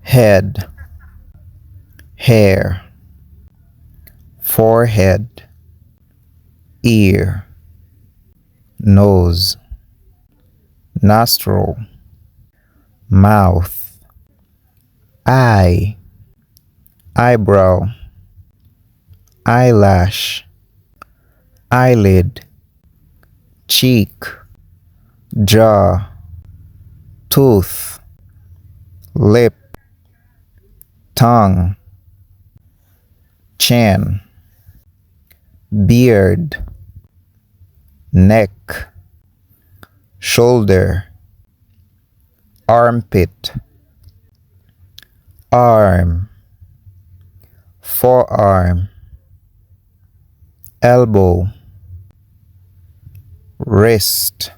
head, hair, forehead, ear, nose, nostril, mouth, eye, eyebrow, eyelash, eyelid, cheek, jaw, tooth, lip, tongue, chin, beard, neck, shoulder, armpit, arm, forearm, elbow, wrist,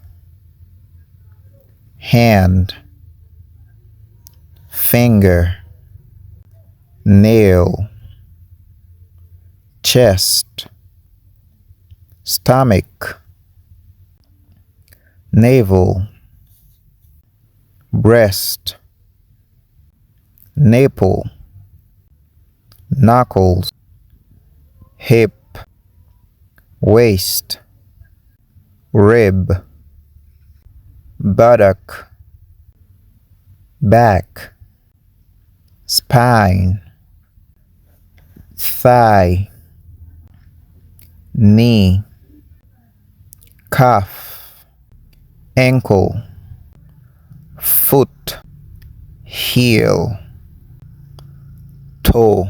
hand, finger, nail, chest, stomach, navel, breast, nipple, knuckles, hip, waist, rib, buttock, back, spine, thigh, knee, calf, ankle, foot, heel, toe.